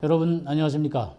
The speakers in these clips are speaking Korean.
여러분 안녕하십니까?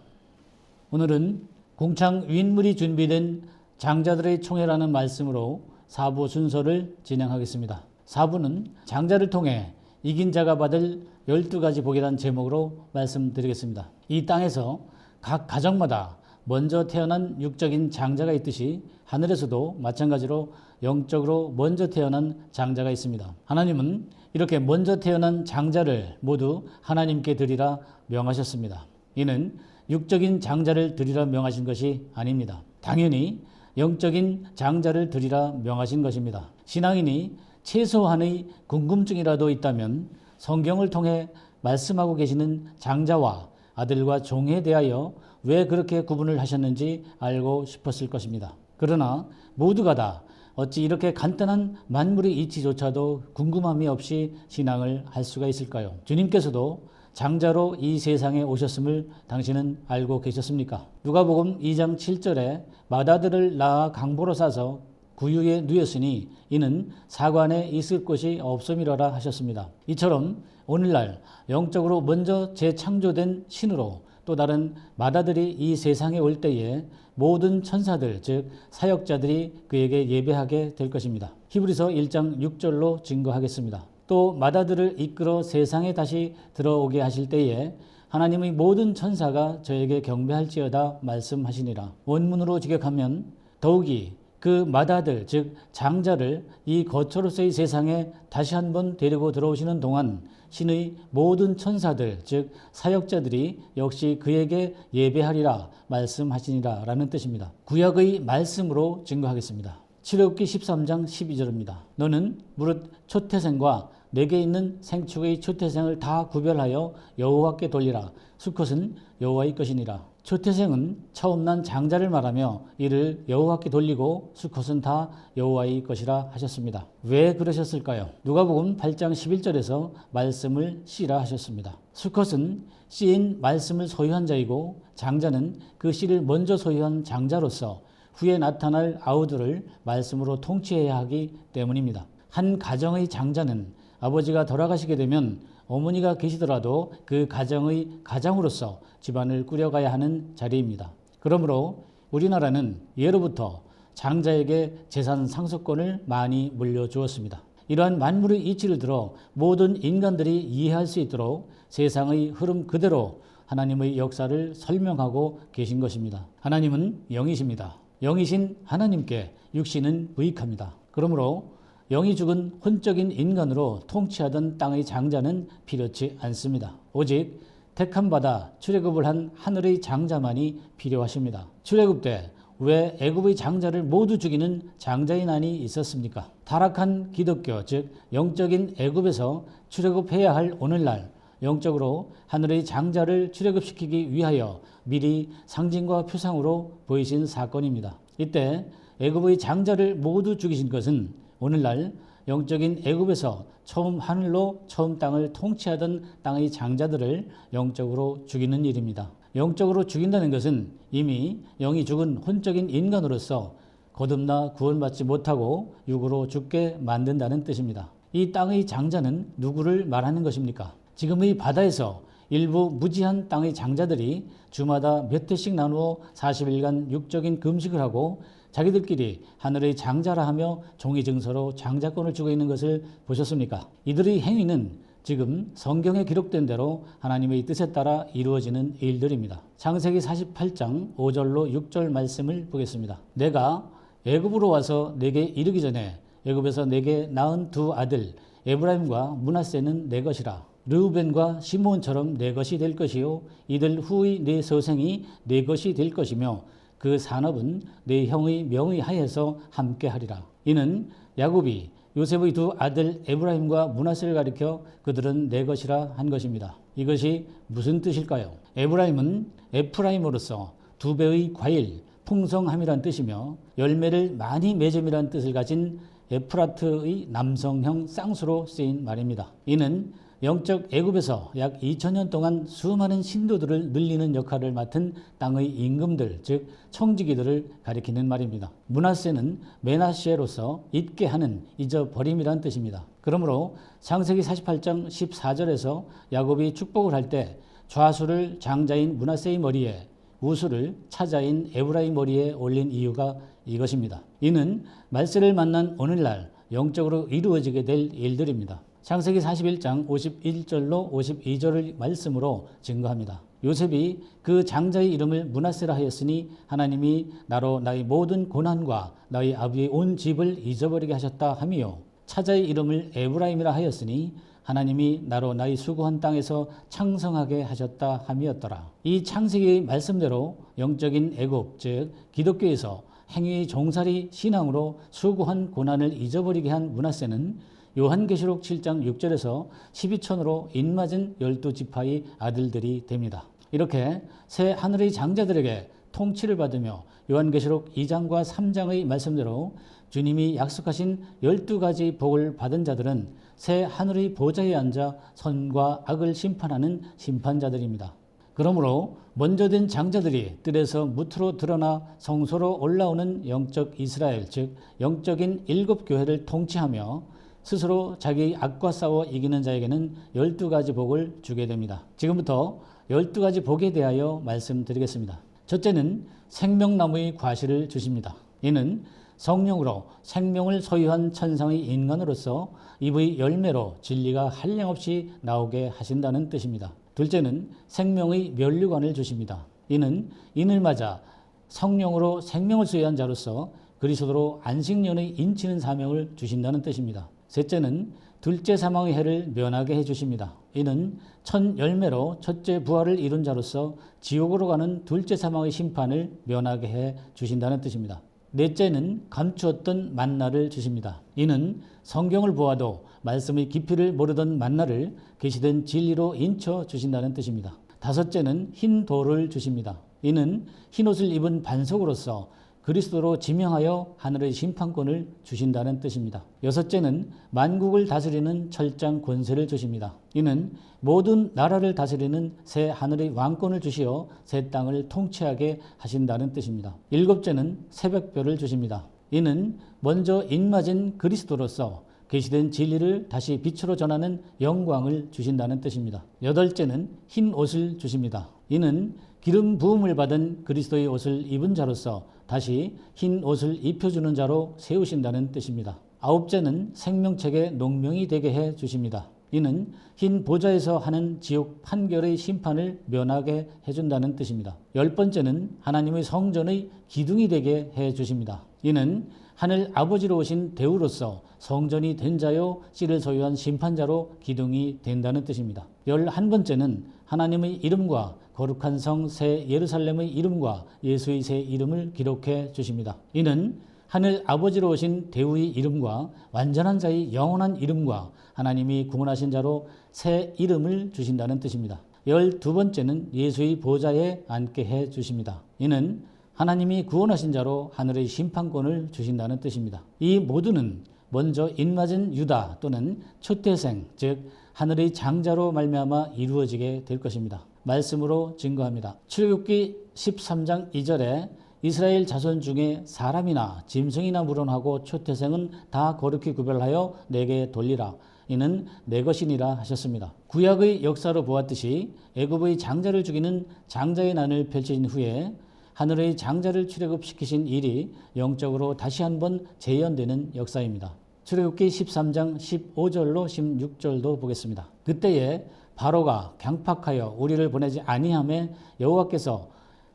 오늘은 공창 윗물이 준비된 장자들의 총회라는 말씀으로 4부 순서를 진행하겠습니다. 4부는 장자를 통해 이긴 자가 받을 12가지 복이라는 제목으로 말씀드리겠습니다. 이 땅에서 각 가정마다 먼저 태어난 육적인 장자가 있듯이 하늘에서도 마찬가지로 영적으로 먼저 태어난 장자가 있습니다. 하나님은 이렇게 먼저 태어난 장자를 모두 하나님께 드리라 명하셨습니다. 이는 육적인 장자를 드리라 명하신 것이 아닙니다. 당연히 영적인 장자를 드리라 명하신 것입니다. 신앙인이 최소한의 궁금증이라도 있다면 성경을 통해 말씀하고 계시는 장자와 아들과 종에 대하여 왜 그렇게 구분을 하셨는지 알고 싶었을 것입니다. 그러나 모두가 다 어찌 이렇게 간단한 만물의 이치조차도 궁금함이 없이 신앙을 할 수가 있을까요? 주님께서도 장자로 이 세상에 오셨음을 당신은 알고 계셨습니까? 누가복음 2장 7절에 맏아들을 낳아 강보로 싸서 구유에 누였으니 이는 사관에 있을 곳이 없음이로라 하셨습니다. 이처럼 오늘날 영적으로 먼저 재창조된 신으로 또 다른 맏아들이 이 세상에 올 때에 모든 천사들 즉 사역자들이 그에게 예배하게 될 것입니다. 히브리서 1장 6절로 증거하겠습니다. 또 맏아들을 이끌어 세상에 다시 들어오게 하실 때에 하나님의 모든 천사가 저에게 경배할지어다 말씀하시니라. 원문으로 직역하면 더욱이 그 맏아들 즉 장자를 이 거처로서의 세상에 다시 한번 데리고 들어오시는 동안 신의 모든 천사들 즉 사역자들이 역시 그에게 예배하리라 말씀하시니라 라는 뜻입니다. 구약의 말씀으로 증거하겠습니다. 출애굽기 13장 12절입니다. 너는 무릇 초태생과 내게 있는 생축의 초태생을 다 구별하여 여호와께 돌리라. 수컷은 여호와의 것이니라. 초태생은 처음 난 장자를 말하며 이를 여호와께 돌리고 수컷은 다 여호와의 것이라 하셨습니다. 왜 그러셨을까요? 누가복음 8장 11절에서 말씀을 씨라 하셨습니다. 수컷은 씨인 말씀을 소유한 자이고 장자는 그 씨를 먼저 소유한 장자로서 후에 나타날 아우들을 말씀으로 통치해야 하기 때문입니다. 한 가정의 장자는 아버지가 돌아가시게 되면 어머니가 계시더라도 그 가정의 가장으로서 집안을 꾸려가야 하는 자리입니다. 그러므로 우리나라는 예로부터 장자에게 재산 상속권을 많이 물려주었습니다. 이러한 만물의 이치를 들어 모든 인간들이 이해할 수 있도록 세상의 흐름 그대로 하나님의 역사를 설명하고 계신 것입니다. 하나님은 영이십니다. 영이신 하나님께 육신은 무익합니다. 그러므로 영이 죽은 혼적인 인간으로 통치하던 땅의 장자는 필요치 않습니다. 오직 택함받아 출애굽을 한 하늘의 장자만이 필요하십니다. 출애굽 때 왜 애굽의 장자를 모두 죽이는 장자의 난이 있었습니까? 타락한 기독교 즉 영적인 애굽에서 출애굽해야 할 오늘날 영적으로 하늘의 장자를 출애굽시키기 위하여 미리 상징과 표상으로 보이신 사건입니다. 이때 애굽의 장자를 모두 죽이신 것은 오늘날 영적인 애굽에서 처음 하늘로 처음 땅을 통치하던 땅의 장자들을 영적으로 죽이는 일입니다. 영적으로 죽인다는 것은 이미 영이 죽은 혼적인 인간으로서 거듭나 구원받지 못하고 육으로 죽게 만든다는 뜻입니다. 이 땅의 장자는 누구를 말하는 것입니까? 지금의 바다에서 일부 무지한 땅의 장자들이 주마다 몇 회씩 나누어 40일간 육적인 금식을 하고 자기들끼리 하늘의 장자라 하며 종이증서로 장자권을 주고 있는 것을 보셨습니까? 이들의 행위는 지금 성경에 기록된 대로 하나님의 뜻에 따라 이루어지는 일들입니다. 창세기 48장 5절로 6절 말씀을 보겠습니다. 내가 애굽으로 와서 내게 이르기 전에 애굽에서 내게 낳은 두 아들 에브라임과 므낫세는 내 것이라. 르우벤과 시므온처럼 내 것이 될 것이요 이들 후의 내 서생이 내 것이 될 것이며 그 산업은 내 형의 명의 하에서 함께하리라. 이는 야곱이 요셉의 두 아들 에브라임과 므낫세를 가리켜 그들은 내 것이라 한 것입니다. 이것이 무슨 뜻일까요? 에브라임은 에프라임으로서 두 배의 과일, 풍성함이란 뜻이며 열매를 많이 맺음이란 뜻을 가진 에프라트의 남성형 쌍수로 쓰인 말입니다. 이는 영적 애굽에서 약 2000년 동안 수많은 신도들을 늘리는 역할을 맡은 땅의 임금들 즉 청지기들을 가리키는 말입니다. 므낫세는 메나시에로서 잊게 하는 잊어버림이란 뜻입니다. 그러므로 창세기 48장 14절에서 야곱이 축복을 할 때 좌수를 장자인 므낫세의 머리에, 우수를 차자인 에브라의 머리에 올린 이유가 이것입니다. 이는 말세를 만난 오늘날 영적으로 이루어지게 될 일들입니다. 창세기 41장 51절로 52절의 말씀으로 증거합니다. 요셉이 그 장자의 이름을 므낫세라 하였으니 하나님이 나로 나의 모든 고난과 나의 아비의 온 집을 잊어버리게 하셨다 하며, 차자의 이름을 에브라임이라 하였으니 하나님이 나로 나의 수고한 땅에서 창성하게 하셨다 함이었더라. 이 창세기의 말씀대로 영적인 애굽, 즉 기독교에서 행위 종살이 신앙으로 수고한 고난을 잊어버리게 한 므낫세는 요한계시록 7장 6절에서 12촌으로 인맞은 12지파의 아들들이 됩니다. 이렇게 새 하늘의 장자들에게 통치를 받으며 요한계시록 2장과 3장의 말씀대로 주님이 약속하신 12가지 복을 받은 자들은 새 하늘의 보좌에 앉아 선과 악을 심판하는 심판자들입니다. 그러므로 먼저 된 장자들이 뜰에서 무트로 드러나 성소로 올라오는 영적 이스라엘, 즉 영적인 7교회를 통치하며 스스로 자기 악과 싸워 이기는 자에게는 12가지 복을 주게 됩니다. 지금부터 12가지 복에 대하여 말씀드리겠습니다. 첫째는 생명나무의 과실을 주십니다. 이는 성령으로 생명을 소유한 천상의 인간으로서 이의 열매로 진리가 한량없이 나오게 하신다는 뜻입니다. 둘째는 생명의 면류관을 주십니다. 이는 인을 맞아 성령으로 생명을 소유한 자로서 그리스도로 안식년의 인치는 사명을 주신다는 뜻입니다. 셋째는 둘째 사망의 해를 면하게 해주십니다. 이는 첫 열매로 첫째 부활을 이룬 자로서 지옥으로 가는 둘째 사망의 심판을 면하게 해 주신다는 뜻입니다. 넷째는 감추었던 만나를 주십니다. 이는 성경을 보아도 말씀의 깊이를 모르던 만나를 계시된 진리로 인쳐 주신다는 뜻입니다. 다섯째는 흰 돌을 주십니다. 이는 흰옷을 입은 반석으로서 그리스도로 지명하여 하늘의 심판권을 주신다는 뜻입니다. 여섯째는 만국을 다스리는 철장 권세를 주십니다. 이는 모든 나라를 다스리는 새 하늘의 왕권을 주시어 새 땅을 통치하게 하신다는 뜻입니다. 일곱째는 새벽별을 주십니다. 이는 먼저 인맞은 그리스도로서 계시된 진리를 다시 빛으로 전하는 영광을 주신다는 뜻입니다. 여덟째는 흰 옷을 주십니다. 이는 기름 부음을 받은 그리스도의 옷을 입은 자로서 다시 흰 옷을 입혀주는 자로 세우신다는 뜻입니다. 아홉째는 생명책의 농명이 되게 해 주십니다. 이는 흰 보좌에서 하는 지옥 판결의 심판을 면하게 해준다는 뜻입니다. 열번째는 하나님의 성전의 기둥이 되게 해 주십니다. 이는 하늘 아버지로 오신 대우로서 성전이 된 자요 씨를 소유한 심판자로 기둥이 된다는 뜻입니다. 11번째는 하나님의 이름과 거룩한 성 새 예루살렘의 이름과 예수의 새 이름을 기록해 주십니다. 이는 하늘 아버지로 오신 대우의 이름과 완전한 자의 영원한 이름과 하나님이 구원하신 자로 새 이름을 주신다는 뜻입니다. 12번째는 예수의 보좌에 앉게 해 주십니다. 이는 하나님이 구원하신 자로 하늘의 심판권을 주신다는 뜻입니다. 이 모두는 먼저 인맞은 유다 또는 초태생, 즉 하늘의 장자로 말미암아 이루어지게 될 것입니다. 말씀으로 증거합니다. 출애굽기 13장 2절에 이스라엘 자손 중에 사람이나 짐승이나 물론하고 초태생은 다 거룩히 구별하여 내게 돌리라. 이는 내 것이니라 하셨습니다. 구약의 역사로 보았듯이 애굽의 장자를 죽이는 장자의 난을 펼친 후에 하늘의 장자를 출애굽시키신 일이 영적으로 다시 한번 재현되는 역사입니다. 출애굽기 13장 15절로 16절도 보겠습니다. 그때에 바로가 강팍하여 우리를 보내지 아니하매 여호와께서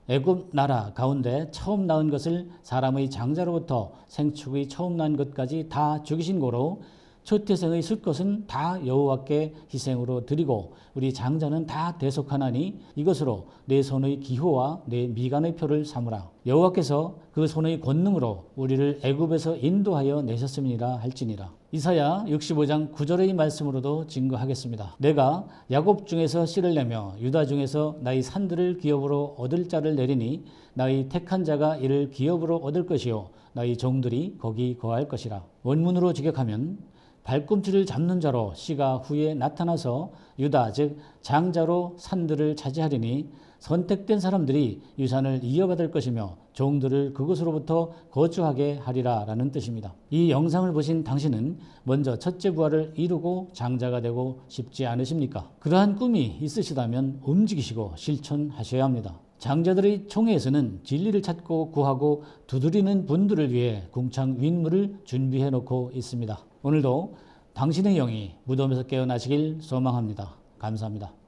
애굽 나라 가운데 처음 낳은 것을 사람의 장자로부터 생축의 처음 난 것까지 다 죽이신 고로 초태생의 수컷은 다 여호와께 희생으로 드리고 우리 장자는 다 대속하나니 이것으로 내 손의 기호와 내 미간의 표를 삼으라. 여호와께서 그 손의 권능으로 우리를 애굽에서 인도하여 내셨음이니라 할지니라. 이사야 65장 9절의 말씀으로도 증거하겠습니다. 내가 야곱 중에서 씨를 내며 유다 중에서 나의 산들을 기업으로 얻을 자를 내리니 나의 택한 자가 이를 기업으로 얻을 것이요 나의 종들이 거기 거할 것이라. 원문으로 직역하면 발꿈치를 잡는 자로 씨가 후에 나타나서 유다 즉 장자로 산들을 차지하리니 선택된 사람들이 유산을 이어받을 것이며 종들을 그곳으로부터 거주하게 하리라 라는 뜻입니다. 이 영상을 보신 당신은 먼저 첫째 부활을 이루고 장자가 되고 싶지 않으십니까? 그러한 꿈이 있으시다면 움직이시고 실천하셔야 합니다. 장자들의 총회에서는 진리를 찾고 구하고 두드리는 분들을 위해 궁창 윈물을 준비해 놓고 있습니다. 오늘도 당신의 영이 무덤에서 깨어나시길 소망합니다. 감사합니다.